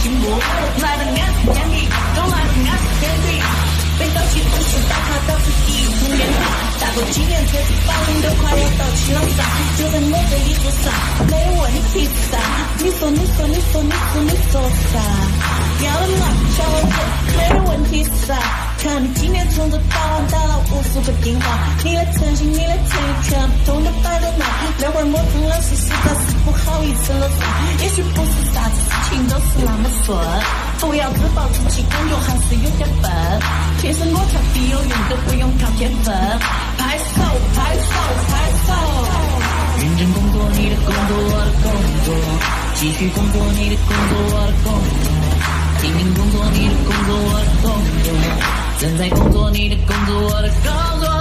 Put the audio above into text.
进步，来到俺是天地，都来到俺是天地。被盗窃不是打卡到处第一通电话，大过今年车子保龄都快要到期了噻，就在我这里做啥？没问题噻，你说啥？要了嘛，小伙子，没问题噻。看你今年从这打完打了50个电话，你的诚信全部通都摆在那，那会儿我真的是实在是不好意思了噻。也许不是啥子事情都是那么顺，不要自暴自弃，感觉还是有点笨。其实我才必有用，都不用靠天分。拍手拍手拍手，认真工作，你的工作我的工作，继续工作，你的工作我的工作，拼命工作，你的工作我的工作，正在工作，你的工作我的工作。